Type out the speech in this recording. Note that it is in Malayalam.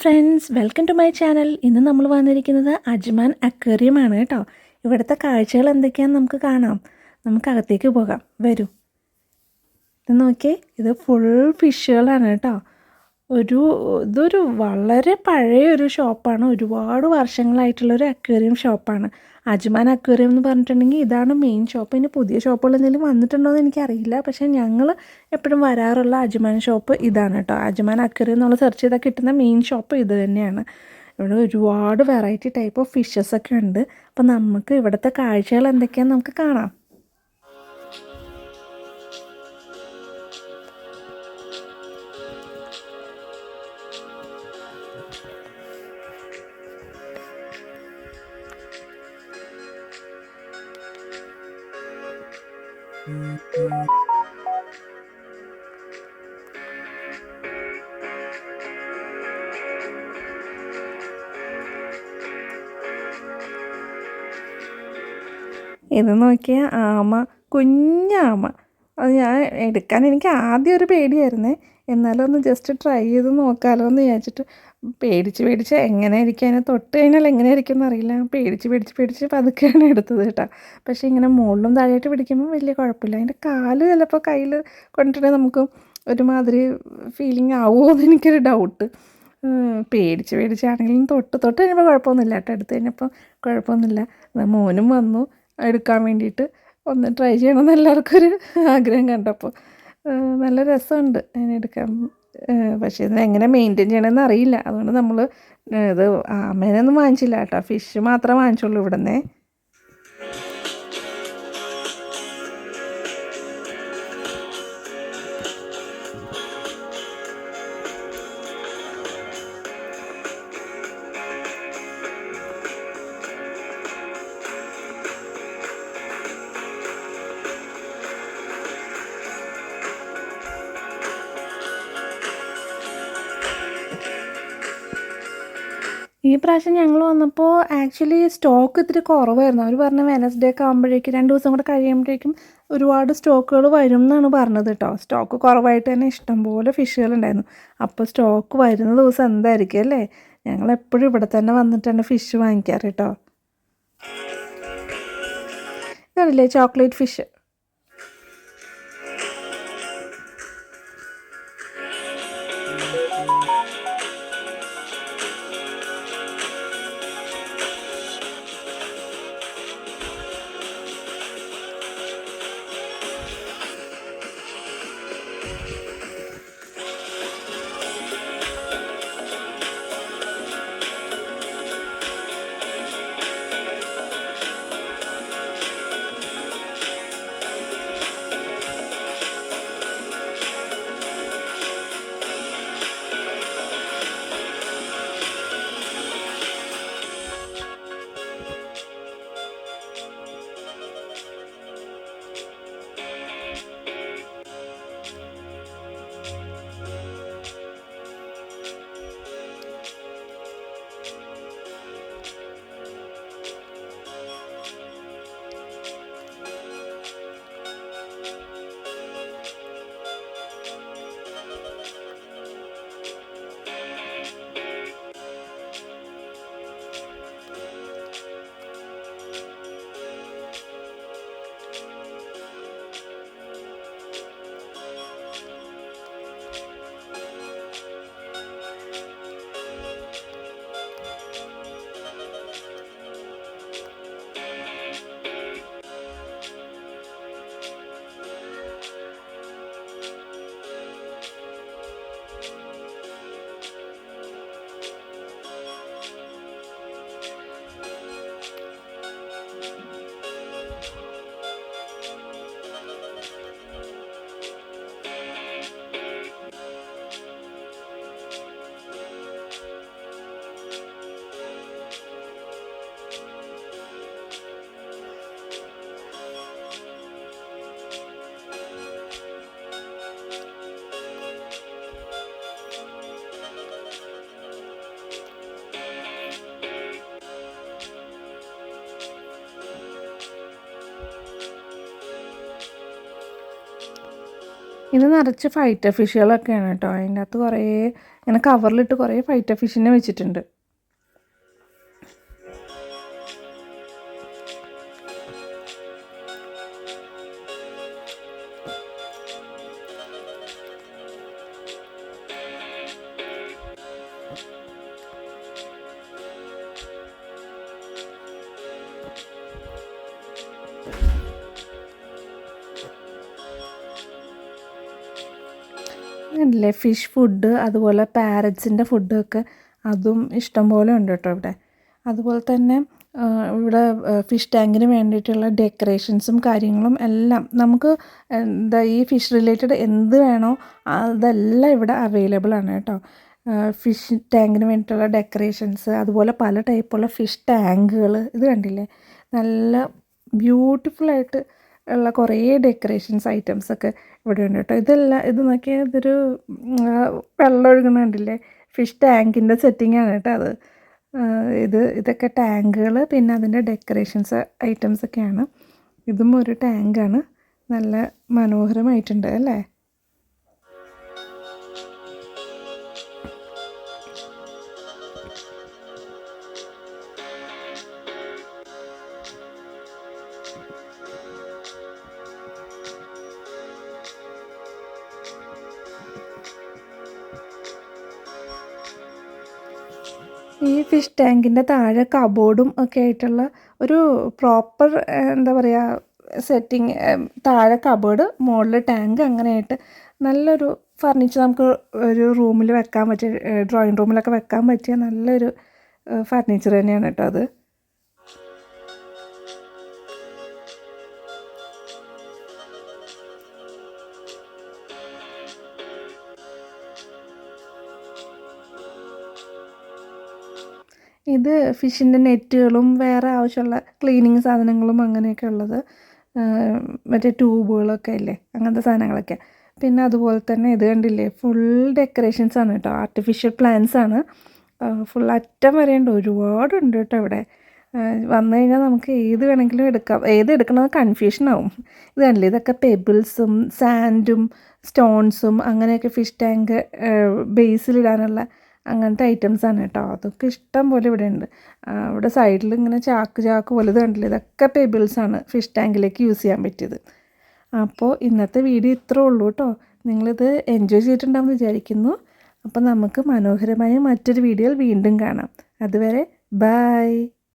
Friends, welcome to my channel. ഇന്ന് നമ്മൾ വന്നിരിക്കുന്നത് അജ്മാൻ അക്വേറിയമാണ് കേട്ടോ. ഇവിടുത്തെ കാഴ്ചകൾ എന്തൊക്കെയാണെന്ന് നമുക്ക് കാണാം. നമുക്ക് അകത്തേക്ക് പോകാം, വരൂ. ഇത് നോക്കിയേ, ഇത് ഫുൾ ഫിഷുകളാണ് കേട്ടോ. ഇതൊരു വളരെ പഴയ ഒരു ഷോപ്പാണ്. ഒരുപാട് വർഷങ്ങളായിട്ടുള്ളൊരു അക്വേറിയം ഷോപ്പാണ്. അജ്മാൻ അക്വേറിയം എന്ന് പറഞ്ഞിട്ടുണ്ടെങ്കിൽ ഇതാണ് മെയിൻ ഷോപ്പ്. ഇനി പുതിയ ഷോപ്പുകൾ എന്തെങ്കിലും വന്നിട്ടുണ്ടോ എന്ന് എനിക്കറിയില്ല. പക്ഷേ ഞങ്ങൾ എപ്പോഴും വരാറുള്ള അജ്മാൻ ഷോപ്പ് ഇതാണ് കേട്ടോ. അജ്മാൻ അക്വേറിയം എന്നുള്ള സെർച്ച് ചെയ്താൽ കിട്ടുന്ന മെയിൻ ഷോപ്പ് ഇത് തന്നെയാണ്. ഇവിടെ ഒരുപാട് വെറൈറ്റി ടൈപ്പ് ഓഫ് ഫിഷസ് ഒക്കെ ഉണ്ട്. അപ്പോൾ നമുക്ക് ഇവിടുത്തെ കാഴ്ചകൾ എന്തൊക്കെയാണെന്ന് നമുക്ക് കാണാം. ഇത് നോക്കിയ ആമ, കുഞ്ഞാമ. അത് ഞാൻ എടുക്കാൻ എനിക്ക് ആദ്യം ഒരു പേടിയായിരുന്നേ. എന്നാലും ഒന്ന് ജസ്റ്റ് ട്രൈ ചെയ്ത് നോക്കാമല്ലോ എന്ന് വിചാരിച്ചിട്ട് പേടിച്ച് എങ്ങനെ ഇരിക്കും, അതിനെ തൊട്ട് കഴിഞ്ഞാൽ എങ്ങനെ ഇരിക്കും എന്നറിയില്ല. പേടിച്ച് പതുക്കെയാണ് എടുത്തത് കേട്ടോ. പക്ഷേ ഇങ്ങനെ മുകളിലും താഴെയായിട്ട് പിടിക്കുമ്പോൾ വലിയ കുഴപ്പമില്ല. അതിൻ്റെ കാല് ചിലപ്പോൾ കയ്യിൽ കൊണ്ടിട്ടുണ്ടെങ്കിൽ നമുക്ക് ഒരുമാതിരി ഫീലിംഗ് ആവുമോ എന്ന് എനിക്കൊരു ഡൗട്ട്. പേടിച്ചാണെങ്കിലും തൊട്ട് കഴിഞ്ഞപ്പോൾ കുഴപ്പമൊന്നുമില്ല കേട്ടോ. എടുത്ത് കഴിഞ്ഞപ്പോൾ കുഴപ്പമൊന്നുമില്ല. മോനും വന്നു എടുക്കാൻ വേണ്ടിയിട്ട്. ഒന്ന് ട്രൈ ചെയ്യണമെന്ന് എല്ലാവർക്കും ഒരു ആഗ്രഹം കണ്ടപ്പോൾ. നല്ല രസമുണ്ട് അതിനെ എടുക്കാൻ. പക്ഷേ ഇത് എങ്ങനെ മെയിൻറ്റെയിൻ ചെയ്യണമെന്ന് അറിയില്ല. അതുകൊണ്ട് നമ്മൾ ഇത് ആമേനൊന്നും വാങ്ങിച്ചില്ല കേട്ടോ. ഫിഷ് മാത്രമേ വാങ്ങിച്ചുള്ളൂ ഇവിടുന്ന്. ഈ പ്രാവശ്യം ഞങ്ങൾ വന്നപ്പോൾ ആക്ച്വലി സ്റ്റോക്ക് ഇത്തിരി കുറവായിരുന്നു. അവർ പറഞ്ഞ വെനസ്ഡേ ഒക്കെ ആകുമ്പോഴേക്കും 2 ദിവസം കൂടെ കഴിയുമ്പോഴേക്കും ഒരുപാട് സ്റ്റോക്കുകൾ വരും എന്നാണ് പറഞ്ഞത് കേട്ടോ. സ്റ്റോക്ക് കുറവായിട്ട് തന്നെ ഇഷ്ടംപോലെ ഫിഷുകളുണ്ടായിരുന്നു. അപ്പോൾ സ്റ്റോക്ക് വരുന്ന ദിവസം എന്തായിരിക്കും അല്ലേ. ഞങ്ങളെപ്പോഴും ഇവിടെ തന്നെ വന്നിട്ടാണ് ഫിഷ് വാങ്ങിക്കാറ് കേട്ടോ. ഇതല്ലേ ചോക്ലേറ്റ് ഫിഷ്. ഇത് നിറച്ച് ഫൈറ്റർ ഫിഷുകളൊക്കെയാണ് കേട്ടോ. അതിൻ്റെ അകത്ത് കുറേ ഇങ്ങനെ കവറിലിട്ട് കുറേ ഫൈറ്റർ ഫിഷിനെ വെച്ചിട്ടുണ്ട്. അല്ലേ ഫിഷ് ഫുഡ്, അതുപോലെ പാരറ്റ്സിൻ്റെ ഫുഡൊക്കെ അതും ഇഷ്ടം പോലെ ഉണ്ട് കേട്ടോ ഇവിടെ. അതുപോലെ തന്നെ ഇവിടെ ഫിഷ് ടാങ്കിന് വേണ്ടിയിട്ടുള്ള ഡെക്കറേഷൻസും കാര്യങ്ങളും എല്ലാം നമുക്ക് എന്താ ഈ ഫിഷ് റിലേറ്റഡ് എന്ത് വേണോ അതെല്ലാം ഇവിടെ അവൈലബിൾ ആണ് കേട്ടോ. ഫിഷ് ടാങ്കിന് വേണ്ടിയിട്ടുള്ള ഡെക്കറേഷൻസ്, അതുപോലെ പല ടൈപ്പുള്ള ഫിഷ് ടാങ്കുകൾ, ഇത് കണ്ടില്ലേ നല്ല ബ്യൂട്ടിഫുള്ളായിട്ട് ഉള്ള കുറേ ഡെക്കറേഷൻസ് ഐറ്റംസൊക്കെ ഇവിടെ ഉണ്ട് കേട്ടോ. ഇത് നോക്കിയാൽ ഇതൊരു വെള്ളം ഒഴുകുന്ന കണ്ടില്ലേ, ഫിഷ് ടാങ്കിൻ്റെ സെറ്റിങ്ങാണ് കേട്ടോ അത്. ഇതൊക്കെ ടാങ്കുകൾ, പിന്നെ അതിൻ്റെ ഡെക്കറേഷൻസ് ഐറ്റംസൊക്കെയാണ്. ഇതും ഒരു ടാങ്കാണ്, നല്ല മനോഹരമായിട്ടുണ്ട് അല്ലേ. ഈ ഫിഷ് ടാങ്കിൻ്റെ താഴെ കബോർഡും ഒക്കെ ആയിട്ടുള്ള ഒരു പ്രോപ്പർ എന്താ പറയുക സെറ്റിങ്, താഴെ കബോർഡ് മുകളിൽ ടാങ്ക്, അങ്ങനെയായിട്ട് നല്ലൊരു ഫർണിച്ചർ നമുക്ക് ഒരു റൂമിൽ വെക്കാൻ പറ്റിയ, ഡ്രോയിങ് റൂമിലൊക്കെ വെക്കാൻ പറ്റിയ നല്ലൊരു ഫർണിച്ചർ തന്നെയാണ് കേട്ടോ അത്. ഇത് ഫിഷിൻ്റെ നെറ്റുകളും വേറെ ആവശ്യമുള്ള ക്ലീനിങ് സാധനങ്ങളും അങ്ങനെയൊക്കെ ഉള്ളത്, മറ്റേ ട്യൂബുകളൊക്കെ ഇല്ലേ അങ്ങനത്തെ സാധനങ്ങളൊക്കെ. പിന്നെ അതുപോലെ തന്നെ ഇത് കണ്ടില്ലേ ഫുൾ ഡെക്കറേഷൻസാണ് കേട്ടോ, ആർട്ടിഫിഷ്യൽ പ്ലാന്റ്സ് ആണ്. ഫുൾ അറ്റം വരെയുണ്ട്, ഒരുപാടുണ്ട് കേട്ടോ ഇവിടെ. വന്നു കഴിഞ്ഞാൽ നമുക്ക് ഏത് വേണമെങ്കിലും എടുക്കാം, ഏത് എടുക്കണമെന്ന് കൺഫ്യൂഷനാവും. ഇത് കണ്ടില്ലേ, ഇതൊക്കെ പെബിൾസും സാൻഡും സ്റ്റോൺസും അങ്ങനെയൊക്കെ ഫിഷ് ടാങ്ക് ബേസിലിടാനുള്ള അങ്ങനത്തെ ഐറ്റംസാണ് കേട്ടോ. അതൊക്കെ ഇഷ്ടം പോലെ ഇവിടെ ഉണ്ട്. ഇവിടെ സൈഡിൽ ഇങ്ങനെ ചാക്ക് പോലെ ഇത് കണ്ടില്ലേ, ഇതൊക്കെ പെബിൾസാണ് ഫിഷ് ടാങ്കിലേക്ക് യൂസ് ചെയ്യാൻ പറ്റിയത്. അപ്പോൾ ഇന്നത്തെ വീഡിയോ ഇത്രേ ഉള്ളൂ കേട്ടോ. നിങ്ങളിത് എൻജോയ് ചെയ്തിട്ടുണ്ടാകുമെന്ന് വിചാരിക്കുന്നു. അപ്പോൾ നമുക്ക് മനോഹരമായ മറ്റൊരു വീഡിയോയിൽ വീണ്ടും കാണാം. അതുവരെ ബൈ.